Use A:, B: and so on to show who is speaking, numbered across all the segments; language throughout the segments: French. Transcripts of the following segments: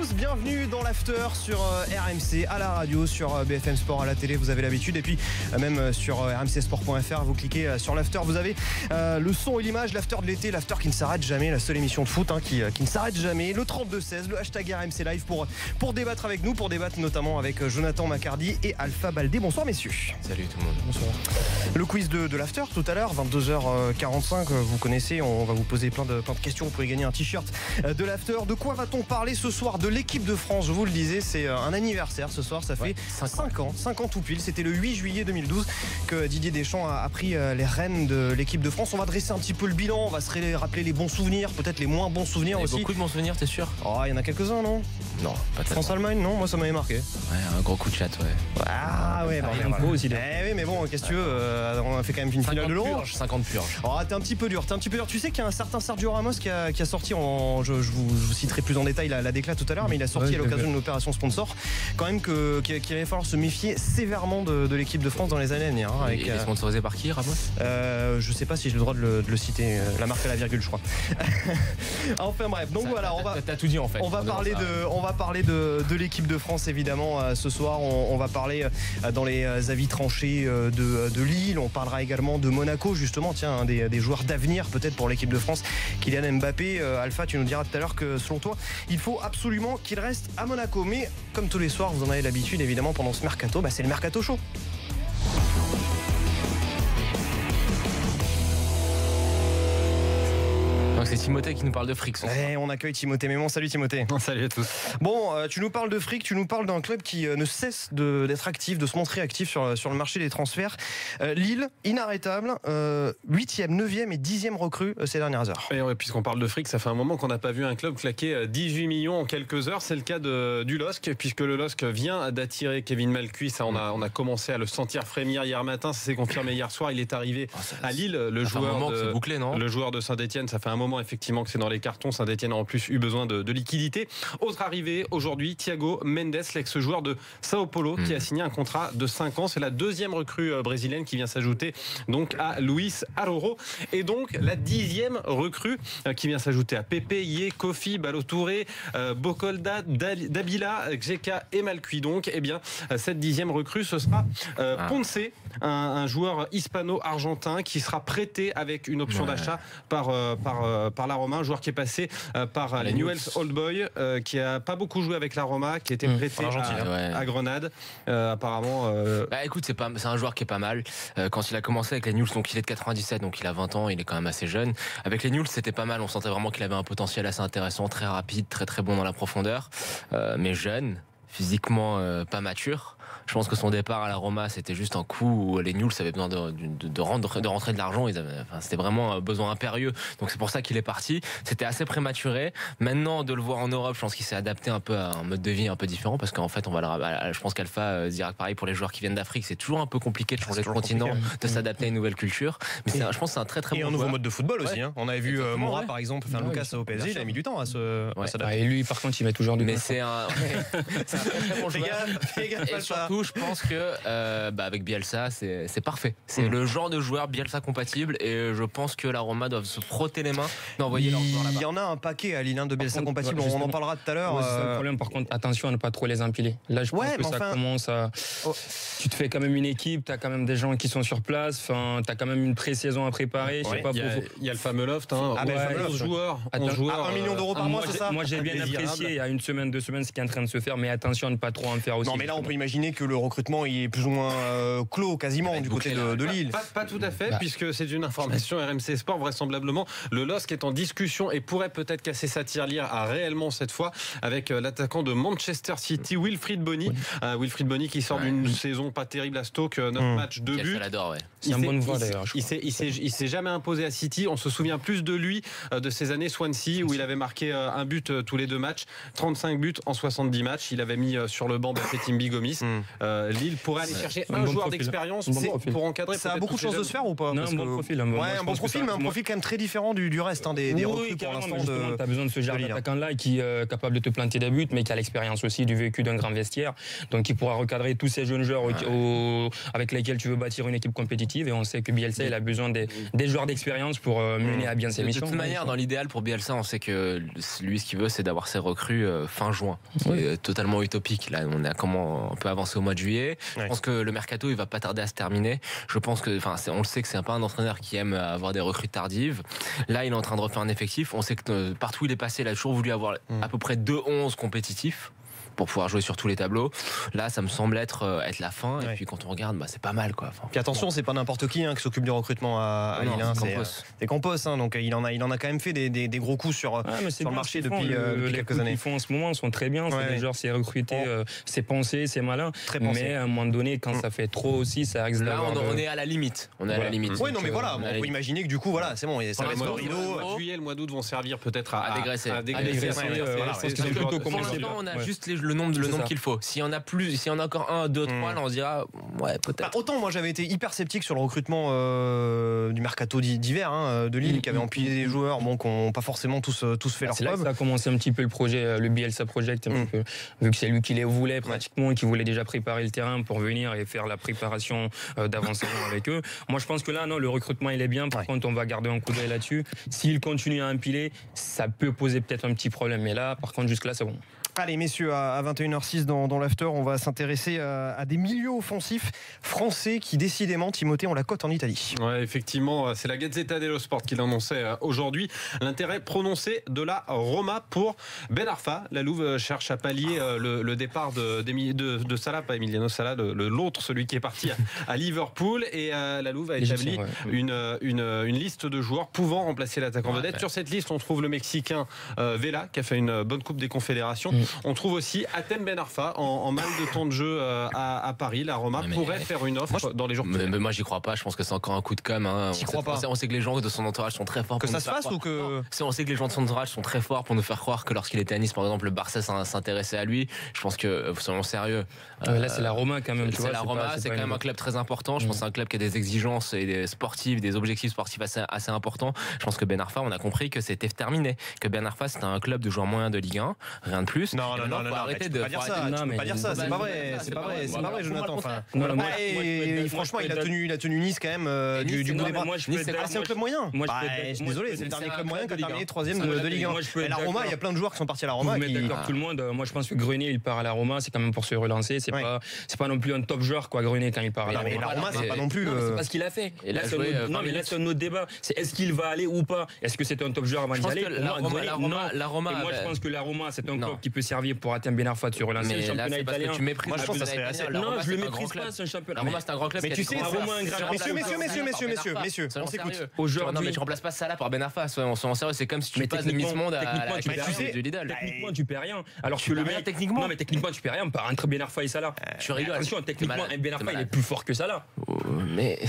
A: tous, bienvenue dans l'After sur RMC, à la radio, sur BFM Sport, à la télé, vous avez l'habitude. Et puis même sur rmcsport.fr, vous cliquez sur l'After, vous avez le son et l'image, l'After de l'été, l'After qui ne s'arrête jamais, la seule émission de foot qui ne s'arrête jamais. Le 32-16, le hashtag RMC Live pour débattre avec nous, pour débattre notamment avec Jonathan Macardy et Alpha Baldé. Bonsoir messieurs.
B: Salut tout le monde.
A: Bonsoir. Le quiz de l'After tout à l'heure, 22h45, vous connaissez, on va vous poser plein de questions, vous pouvez gagner un t-shirt de l'After. De quoi va-t-on parler ce soir? De l'équipe de France, je vous le disais, c'est un anniversaire ce soir, ça fait 5 ans tout pile. C'était le 8 juillet 2012 que Didier Deschamps a pris les rênes de l'équipe de France. On va dresser un petit peu le bilan, on va se rappeler les bons souvenirs, peut-être les moins bons souvenirs aussi.
B: Beaucoup de bons souvenirs, t'es sûr?
A: Oh, il y en a quelques-uns, non?
B: Non, pas tellement.
A: France-Allemagne, non? Moi ça m'avait marqué.
B: Ouais, un gros coup de chat, ouais.
A: Ah ouais, voilà.
C: Aussi,
A: oui, mais bon, qu'est-ce que tu veux, on a fait quand même une finale de l'Euro.
B: 50 purges.
A: Oh, t'es un petit peu dur. Tu sais qu'il y a un certain Sergio Ramos qui a sorti, je vous citerai plus en détail la déclat tout à l'heure, mais il a sorti à l'occasion d'une opération sponsor quand même qu'il allait falloir se méfier sévèrement de l'équipe de France dans les années à venir.
B: Il est sponsorisé par qui, Ramos?
A: Je sais pas si j'ai le droit de le citer, la marque à la virgule, je crois. Enfin bref, donc voilà,
B: t'as tout dit en fait.
A: On va parler de l'équipe de France évidemment ce soir. On va parler dans les avis tranchés de Lille. On parlera également de Monaco, justement, tiens, un des joueurs d'avenir peut-être pour l'équipe de France, Kylian Mbappé. Alpha, tu nous diras tout à l'heure que selon toi, il faut absolument qu'il reste à Monaco. Mais comme tous les soirs, vous en avez l'habitude évidemment pendant ce mercato, c'est le mercato chaud.
B: Donc c'est Timothée qui nous parle de fric.
A: On accueille Timothée Mémon. Salut Timothée.
C: Salut à tous.
A: Bon, tu nous parles de fric, tu nous parles d'un club qui ne cesse d'être actif, de se montrer actif sur le marché des transferts. Lille, inarrêtable, 8e, 9e et 10e recrue ces dernières heures.
C: Et ouais, puisqu'on parle de fric, ça fait un moment qu'on n'a pas vu un club claquer 18 millions en quelques heures. C'est le cas du LOSC, puisque le LOSC vient d'attirer Kevin Malcuit. Ça, on a commencé à le sentir frémir hier matin. Ça s'est confirmé hier soir. Il est arrivé à Lille. Le joueur de Saint-Etienne, ça fait un moment effectivement que c'est dans les cartons. Saint-Etienne a en plus eu besoin de liquidité. Autre arrivée aujourd'hui, Thiago Mendes, l'ex-joueur de Sao Paulo, qui a signé un contrat de 5 ans. C'est la deuxième recrue brésilienne qui vient s'ajouter donc à Luis Aroro. Et donc la 10e recrue qui vient s'ajouter à Pepe, Yé, Kofi, Balotouré, Bokolda, Dabila, Xheka et Malcuit. Donc, cette 10e recrue, ce sera Ponce, un joueur hispano-argentin qui sera prêté avec une option d'achat par la Roma, un joueur qui est passé par les Newell's Old Boys, qui a pas beaucoup joué avec la Roma, qui a été prêté à Grenade. Apparemment.
B: Écoute, c'est un joueur qui est pas mal. Quand il a commencé avec les Newell's, donc il est de 97, donc il a 20 ans, il est quand même assez jeune. Avec les Newell's, c'était pas mal. On sentait vraiment qu'il avait un potentiel assez intéressant, très rapide, très très bon dans la profondeur, mais jeune. Physiquement pas mature. Je pense que son départ à la Roma, c'était juste un coup où les Newell's avaient besoin de rentrer de l'argent. C'était vraiment un besoin impérieux. Donc c'est pour ça qu'il est parti. C'était assez prématuré. Maintenant, de le voir en Europe, je pense qu'il s'est adapté un peu à un mode de vie un peu différent, parce qu'en fait, je pense qu'Alpha dira pareil pour les joueurs qui viennent d'Afrique. C'est toujours un peu compliqué de changer de continent, de s'adapter à une nouvelle culture. Mais je pense que c'est un très très bon joueur.
A: Et un nouveau mode de football aussi. On avait vu Moura par exemple, Lucas au PSG, il a mis du temps à s'adapter.
D: Et lui, par contre, il met toujours du.
B: Mais c'est un très bon joueur. Et surtout, je pense que avec Bielsa, c'est parfait. C'est le genre de joueur Bielsa compatible, et je pense que la Roma doit se frotter les mains d'envoyer leur joueur là-bas.
A: Il y en a un paquet à Lille de Bielsa compatible. On en parlera tout à l'heure.
D: C'est le problème. Par contre, attention à ne pas trop les empiler. Là, je pense que ça commence à. Tu te fais quand même une équipe. T'as quand même des gens qui sont sur place. T'as quand même une pré-saison à préparer.
C: Il y a le fameux loft. 11 joueurs.
A: 1 million d'euros par mois, c'est ça?
D: Moi, j'ai bien apprécié. Il y a une semaine, 2 semaines, ce qui est en train de se faire. Mais attention à ne pas trop en faire aussi.
A: Non, mais là, on peut imaginer que le recrutement est plus ou moins clos quasiment du côté de Lille.
C: Pas tout à fait, puisque c'est une information RMC Sport. Vraisemblablement, le LOSC est en discussion et pourrait peut-être casser sa tirelire réellement cette fois avec l'attaquant de Manchester City, Wilfried Bony. Wilfried Bony qui sort d'une saison pas terrible à Stoke, 9 matchs, 2 buts.
D: C'est un bonne voie d'ailleurs.
C: Il s'est jamais imposé à City. On se souvient plus de lui de ses années Swansea où il avait marqué un but tous les 2 matchs, 35 buts en 70 matchs. Il avait avait mis sur le banc Bafétimbi Gomis. Lille pourrait aller chercher un joueur d'expérience pour encadrer.
A: Ça a beaucoup de chances de se faire ou pas?
D: Non, un bon profil. Un
A: bon profil, mais un profil quand même très différent du reste des recrues pour l'instant.
D: Tu as besoin de ce genre d'attaquant-là qui est capable de te planter des buts, mais qui a l'expérience aussi du vécu d'un grand vestiaire. Donc, il pourra recadrer tous ces jeunes joueurs avec lesquels tu veux bâtir une équipe compétitive. Et on sait que Bielsa, il a besoin des joueurs d'expérience pour mener à bien ses missions.
B: De toute manière, dans l'idéal pour Bielsa, on sait que lui, ce qu'il veut, c'est d'avoir ses recrues fin juin. C'est totalement utopique. Là, on peut avancer au mois de juillet. Je pense que le mercato, il va pas tarder à se terminer. Je pense que, on le sait que c'est pas un entraîneur qui aime avoir des recrues tardives. Là, il est en train de refaire un effectif. On sait que partout où il est passé, il a toujours voulu avoir à peu près 2-11 compétitifs pour pouvoir jouer sur tous les tableaux. Là, ça me semble être la fin. Et puis quand on regarde, c'est pas mal, quoi.
A: Puis attention, c'est pas n'importe qui qui s'occupe du recrutement à Lille. C'est Campos, donc il en a quand même fait des gros coups sur le marché depuis quelques années.
D: Les font en ce moment sont très bien. C'est des joueurs, c'est recruté, c'est pensé, c'est malin. Mais à un moment donné, quand ça fait trop aussi, ça risque d'avoir.
B: Là, on est à la limite. On est à la limite.
A: Oui, non, mais voilà, on peut imaginer que du coup, voilà, c'est bon. Ça reste le rideau.
C: Le mois de juillet, le mois d'août vont servir peut-être à
B: dégraisser.
C: Pour
B: l'instant, on a juste le nombre qu'il faut. S'il y en a plus, s'il y en a encore 1, 2, 3, là on se dira peut-être.
A: Autant moi j'avais été hyper sceptique sur le recrutement du mercato d'hiver de Lille qui avait empilé des joueurs qui n'ont pas forcément tous fait leur preuve.
D: C'est là que ça a commencé un petit peu le projet, le Bielsa Project, vu que c'est lui qui les voulait pratiquement, qui voulait déjà préparer le terrain pour venir et faire la préparation d'avant-saison avec eux. Moi je pense que là, non, le recrutement il est bien. Par contre, on va garder un coup d'œil là-dessus. S'il continue à empiler, ça peut poser peut-être un petit problème. Mais là, par contre, jusque-là, c'est bon.
A: Allez messieurs, à 21h06 dans l'after, on va s'intéresser à des milieux offensifs français qui décidément, Timothée, ont la cote en Italie.
C: Ouais, effectivement, c'est la Gazzetta dello Sport qui l'annonçait aujourd'hui. L'intérêt prononcé de la Roma pour Ben Arfa. La Louve cherche à pallier le départ de Salah, pas Emiliano Salah, l'autre, celui qui est parti à Liverpool. Et la Louve a établi une liste de joueurs pouvant remplacer l'attaquant vedette. Sur cette liste, on trouve le Mexicain Vela, qui a fait une bonne Coupe des Confédérations. On trouve aussi Hatem Ben Arfa en mal de temps de jeu à Paris. La Roma pourrait faire une offre dans les jours qui viennent.
B: Mais moi, j'y crois pas. Je pense que c'est encore un coup de com'. On sait que les gens de son entourage sont très forts.
A: Que ça se fasse ou que.
B: On sait que les gens de son entourage sont très forts pour nous faire croire que lorsqu'il était à Nice, par exemple, le Barça s'intéressait à lui. Je pense que, soyons sérieux.
D: Là, c'est la Roma quand même.
B: C'est la Roma, c'est quand même un club très important. Je pense que c'est un club qui a des exigences et des objectifs sportifs assez importants. Je pense que Ben Arfa, on a compris que c'était terminé. Que Ben Arfa, c'était un club de joueurs moyens de Ligue 1. Rien de plus.
A: Non, arrêter de. Tu peux pas dire ça, c'est pas vrai, Jonathan. Franchement, il a tenu Nice quand même du bout des bras. C'est un club moyen. Je suis désolé, c'est le dernier club moyen qui a terminé 3e de Ligue 1. Et la Roma, il y a plein de joueurs qui sont partis à la Roma.
D: D'accord, tout le monde. Moi, je pense que Grenier, il part à la Roma, c'est quand même pour se relancer. C'est pas non plus un top joueur, quoi, Grenier, quand il part à la Roma.
A: Mais la Roma, c'est pas non plus.
D: C'est pas ce qu'il a fait. Là, c'est un autre débat. C'est est-ce qu'il va aller ou pas? Est-ce que c'est un top joueur avant d'y aller?
B: La Roma.
D: Moi, je pense que la Roma, c'est un club qui peut servir pour Hatem Ben Arfa de se relancer.
B: Le championnat italien.
A: Moi, je pense que ça serait assez.
D: Non, je le méprise pas, c'est un championnat.
B: La Roma, c'est un grand club.
A: Mais tu sais, messieurs, on s'écoute.
B: Aujourd'hui, tu remplaces pas Salah par Ben Arfa. Soyons sérieux, c'est comme si tu passes de Miss Monde à la du Lidl.
D: Techniquement, tu perds rien. Alors que le mec, techniquement. Non, mais techniquement, tu perds rien. Entre Ben Arfa et Salah.
B: Tu rigoles.
D: Attention, techniquement, Ben Arfa, il est plus fort que Salah.
B: Mais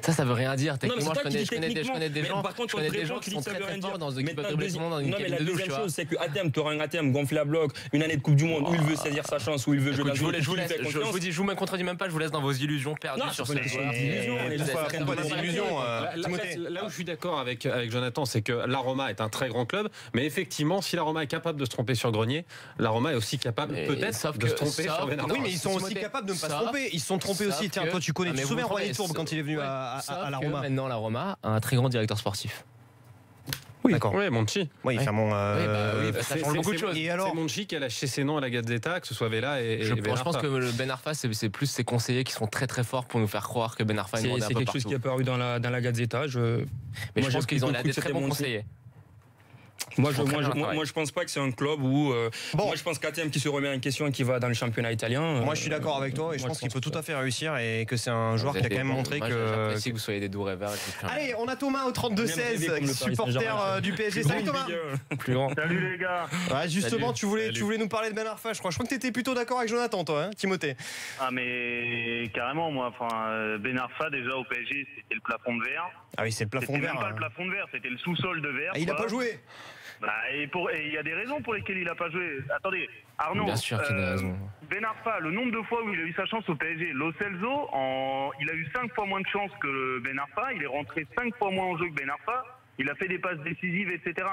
B: ça veut rien dire. Techniquement, je connais des gens.
D: Par contre,
B: des gens qui sont très forts dans une équipe de
D: monde, dans une cabine de douche. La deuxième chose, c'est que Hatem, tu auras un Hatem gonflé à bloc, une année de Coupe du Monde où il veut saisir sa chance, où il veut jouer.
B: Je vous dis, je vous contredis même pas, je vous laisse dans vos illusions perdues sur cette
C: illusion. Là où je suis d'accord avec Jonathan, c'est que la Roma est un très grand club, mais effectivement, si la Roma est capable de se tromper sur Grenier, la Roma est aussi capable peut-être de se tromper sur Ben Arfa.
A: Oui, mais ils sont aussi capables de ne pas se tromper. Ils se sont trompés aussi. Tiens, toi, tu connais, tu te souviens Roy Tourbe quand il est venu à la Roma.
B: Maintenant, la Roma a un très grand directeur sportif.
A: Oui, d'accord.
C: Oui, Monchi.
A: Oui, ça
B: change beaucoup de choses.
C: Et alors, c'est Monchi qui a lâché ses noms à la Gazzetta, que ce soit Vela et
B: je pense que le Ben Arfa, c'est plus ses conseillers qui sont très très forts pour nous faire croire que Ben Arfa est
D: c'est quelque chose qui est apparu dans la Gazzetta.
B: Mais je pense qu'ils ont des très bons conseillers.
D: Moi, je pense pas que c'est un club où. Moi, je pense qu'Hatem qui se remet en question et qui va dans le championnat italien.
A: Moi, je suis d'accord avec toi et je pense qu'il peut tout à fait réussir et que c'est un joueur qui a quand même montré que.
B: J'apprécie que vous soyez des doux rêveurs.
A: Allez, on a Thomas au 32-16, supporter du PSG. Salut Thomas.
E: Plus grand. Salut les gars.
A: Ouais, justement, tu voulais nous parler de Ben Arfa, je crois. Je crois que tu étais plutôt d'accord avec Jonathan, toi, Timothée.
E: Ah, mais carrément, moi. Ben Arfa, déjà au PSG, c'était le plafond de verre.
A: Ah oui, c'est le plafond de verre.
E: C'était même pas le plafond de verre, c'était le sous-sol de verre.
A: Il n'a pas joué.
E: Et il y a des raisons pour lesquelles il n'a pas joué. Attendez, Arnaud.
B: Bien sûr qu'il a raison.
E: Ben Arfa, le nombre de fois où il a eu sa chance au PSG, Lo Celso, il a eu 5 fois moins de chance que Ben Arfa, il est rentré 5 fois moins en jeu que Ben Arfa, il a fait des passes décisives, etc.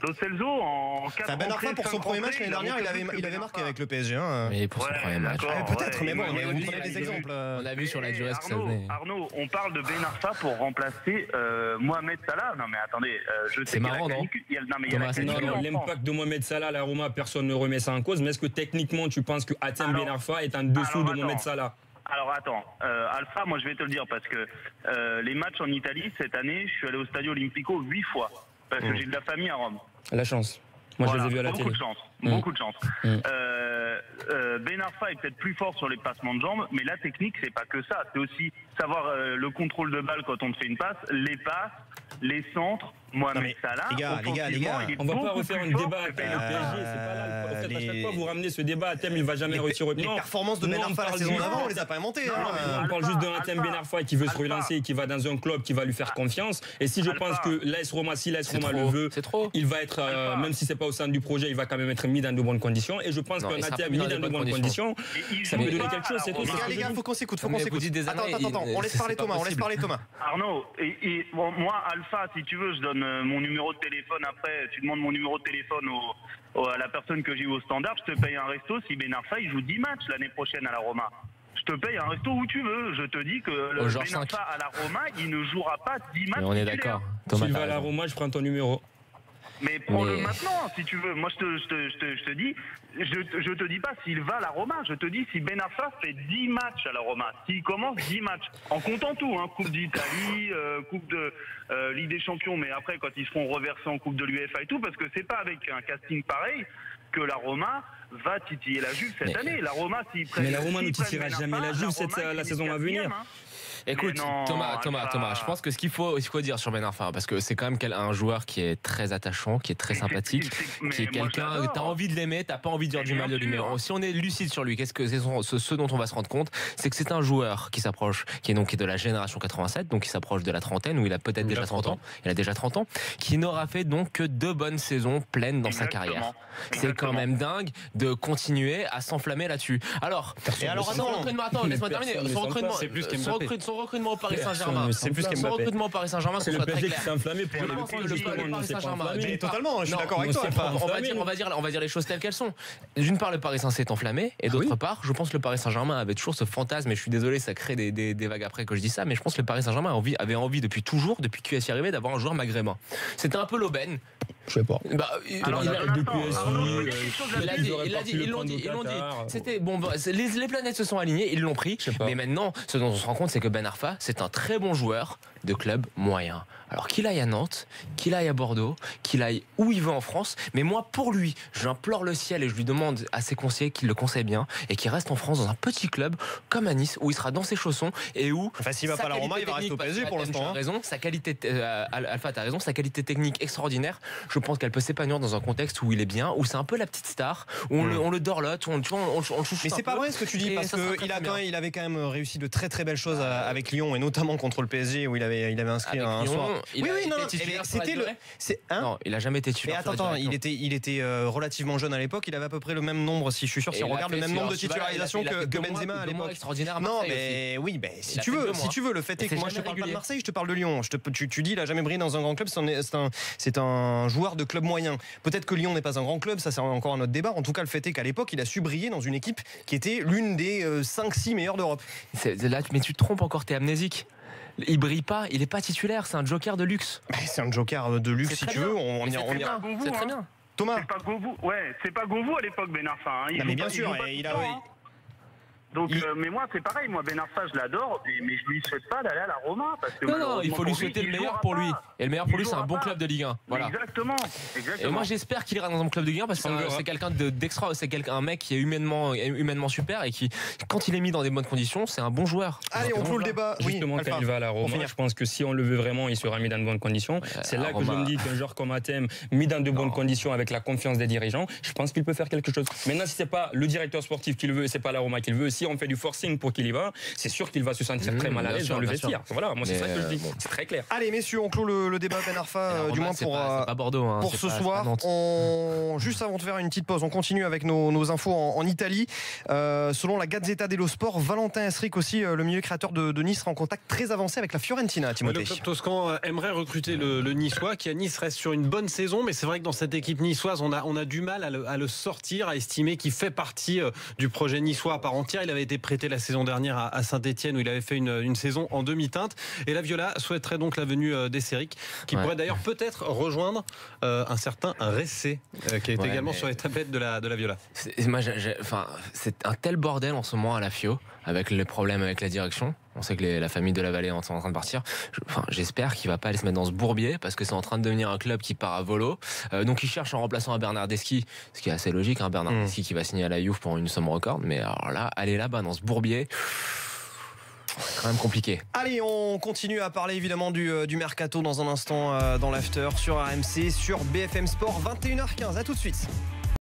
E: Lo Celso, en 4
A: Ben Arfa, pour son premier match l'année dernière, il avait marqué avec le PSG.
B: Mais pour son premier match.
A: Peut-être, mais bon, vous prenez des exemples.
B: On a vu sur la durée ce que ça venait.
E: Arnaud, on parle de Ben Arfa pour remplacer Mohamed Salah. Non mais attendez, je sais
B: c'est marrant, non?
D: L'impact de Mohamed Salah à la Roma, personne ne remet ça en cause. Mais est-ce que techniquement, tu penses que Hatem Ben Arfa est en dessous de Mohamed Salah?
E: Alors attends, Alpha, moi je vais te le dire parce que les matchs en Italie cette année, je suis allé au Stadio Olimpico 8 fois parce que j'ai de la famille à Rome.
D: La chance. Moi je les ai vus à la télé.
E: Beaucoup de chance. Ben Arfa est peut-être plus fort sur les passements de jambes, mais la technique c'est pas que ça, c'est aussi savoir le contrôle de balle quand on te fait une passe, les passes, les centres. Mohamed Salah,
A: les gars,
D: on va pas refaire un débat avec le PSG, c'est pas là. En fait, à chaque fois vous ramenez ce débat, Hatem il va jamais réussir.
A: Les performances de Ben Arfa la saison d'avant, on les a pas inventées.
D: On parle juste d'un Hatem Ben Arfa qui veut se relancer, qui va dans un club qui va lui faire confiance. Et si je pense que l'AS Roma, si l'AS Roma le veut, il va être, même si c'est pas au sein du projet, il va quand même être mis dans de bonnes conditions. Et je pense qu'un Hatem mis dans de bonnes conditions, ça peut donner quelque chose. C'est tout.
A: Les gars, faut qu'on s'écoute. Attends, on laisse parler Thomas.
E: Arnaud, moi Alpha, si tu veux, je donne mon numéro de téléphone après, tu demandes mon numéro de téléphone à la personne que j'ai eu au Standard, je te paye un resto si Ben Arfa il joue 10 matchs l'année prochaine à la Roma. Je te paye un resto où tu veux. Je te dis que le Ben Arfa à la Roma, il ne jouera pas 10 matchs.
B: Mais on est d'accord.
D: S'il va à la Roma, je prends ton numéro.
E: Mais prends-le maintenant, si tu veux. Moi, je te dis, je te dis pas s'il va à la Roma. Je te dis si Ben Arfa fait 10 matchs à la Roma. S'il commence 10 matchs, en comptant tout, hein, Coupe d'Italie, Coupe de Ligue des Champions, mais après, quand ils seront reversés en Coupe de l'UEFA et tout, parce que c'est pas avec un casting pareil que la Roma va titiller la Juve cette année. La Roma,
D: mais la Roma ne titillera jamais la Juve la saison à venir.
B: Écoute, Thomas, je pense que ce qu'il faut dire sur Ben Arfa, parce que c'est quand même un joueur qui est très attachant, qui est très sympathique, qui est quelqu'un, t'as envie de l'aimer, t'as pas envie de dire du mal de lui. Mais si on est lucide sur lui, qu'est-ce que c'est ce dont on va se rendre compte, c'est que c'est un joueur qui s'approche, qui est de la génération 87, donc qui s'approche de la trentaine, où il a peut-être déjà 30 ans, il a déjà 30 ans, qui n'aura fait donc que 2 bonnes saisons pleines dans sa carrière. C'est quand même dingue de continuer à s'enflammer là-dessus. Alors, laisse-moi terminer. Son recrutement au Paris Saint-Germain. Son recrutement au Paris Saint-Germain,
D: c'est le PSG qui s'est enflammé pour
B: le Paris Saint-Germain.
A: Totalement, je suis d'accord avec toi.
B: On va dire les choses telles qu'elles sont. D'une part, le Paris Saint-Germain s'est enflammé, et d'autre part, je pense que le Paris Saint-Germain avait toujours ce fantasme, et je suis désolé, ça crée des vagues après que je dis ça, mais je pense que le Paris Saint-Germain avait envie depuis QSI est arrivé, d'avoir un joueur maghrébin. C'était un peu l'aubaine.
D: Je sais pas.
B: Ils l'ont dit. C'était bon. Les planètes se sont alignées, ils l'ont pris. Mais maintenant, ce dont on se rend compte, c'est que Ben Arfa, c'est un très bon joueur de club moyen. Alors qu'il aille à Nantes, qu'il aille à Bordeaux, qu'il aille où il veut en France, mais moi pour lui, j'implore le ciel et je lui demande à ses conseillers qu'il le conseillent bien et qu'il reste en France dans un petit club comme à Nice où il sera dans ses chaussons et où
A: s'il va pas à la Roma, il va rester au PSG pour l'instant.
B: Alpha, t'as raison, sa qualité technique extraordinaire. Je pense qu'elle peut s'épanouir dans un contexte où il est bien, où c'est un peu la petite star, où on le dorlote, où on le chouchoute.
A: Mais c'est pas vrai ce que tu dis parce qu'il avait quand même réussi de très très belles choses avec Lyon et notamment contre le PSG où il avait inscrit un soir.
B: Non, il a jamais été titulaire.
A: Mais attends, il était relativement jeune à l'époque. Il avait à peu près le même nombre, si je suis sûr, si on regarde le même nombre de titularisations que Benzema à l'époque.
B: Non,
A: mais oui, si tu veux, le fait est que moi je te parle pas de Marseille, je te parle de Lyon. Tu dis, il a jamais brillé dans un grand club. C'est un joueur de club moyen. Peut-être que Lyon n'est pas un grand club, ça c'est encore un autre débat. En tout cas, le fait est qu'à l'époque, il a su briller dans une équipe qui était l'une des 5-6 meilleures d'Europe.
B: Mais tu te trompes encore, t'es amnésique. Il brille pas, il est pas titulaire, c'est un joker de luxe.
A: C'est un joker de luxe si tu veux,
B: c'est très bien.
A: Thomas.
E: C'est pas Govou à l'époque Ben Arfa.
A: Mais bien sûr, il a.
E: Donc, mais moi, c'est pareil. Moi, Ben Arfa, je l'adore, mais je lui souhaite pas d'aller à la Roma. Parce que
B: non, il faut lui souhaiter le meilleur pour lui. Et le meilleur pour lui, c'est un bon club de Ligue 1. Voilà.
E: Exactement.
B: Et moi, j'espère qu'il ira dans un club de Ligue 1 parce que c'est quelqu'un d'extra, c'est un mec qui est humainement super et qui, quand il est mis dans des bonnes conditions, c'est un bon joueur.
A: Allez, on clôt le débat.
D: Justement, quand il va à la Roma, je pense que si on le veut vraiment, il sera mis dans de bonnes conditions. C'est là que je me dis qu'un joueur comme Hatem, mis dans de bonnes conditions avec la confiance des dirigeants, je pense qu'il peut faire quelque chose. Maintenant, si c'est pas le directeur sportif qui le veut, c'est pas la Roma qui le veut, si si on fait du forcing pour qu'il y va, c'est sûr qu'il va se sentir très mal à l'aise dans le vestiaire. Voilà, moi c'est ça que je dis. C'est très clair.
A: Allez messieurs, on clôt le débat Ben Arfa, du moins pour
B: pas Bordeaux, hein,
A: pour ce soir. Juste avant de faire une petite pause, on continue avec nos infos en Italie. Selon la Gazzetta dello Sport, Valentin Esric aussi, le milieu créateur de Nice, sera en contact très avancé avec la Fiorentina. Timothée.
C: Le club toscan aimerait recruter le Niçois qui à Nice reste sur une bonne saison, mais c'est vrai que dans cette équipe niçoise, on a du mal à le sortir, à estimer qu'il fait partie du projet niçois à part entière. Il avait été prêté la saison dernière à Saint-Etienne où il avait fait une saison en demi-teinte. Et la Viola souhaiterait donc la venue d'Esric, qui pourrait d'ailleurs peut-être rejoindre un certain Ressé, qui est également sur les tablettes de la Viola.
B: C'est un tel bordel en ce moment à la Fio, avec les problèmes avec la direction. On sait que la famille de la Vallée est en train de partir. J'espère qu'il va pas aller se mettre dans ce bourbier, parce que c'est en train de devenir un club qui part à volo. Donc il cherche en remplaçant à Bernardeschi, ce qui est assez logique, hein, Bernardeschi qui va signer à la Juve pour une somme record. Mais alors là, aller là-bas dans ce bourbier, c'est quand même compliqué.
A: Allez, on continue à parler évidemment du mercato dans un instant dans l'after sur RMC, sur BFM Sport, 21h15. À tout de suite.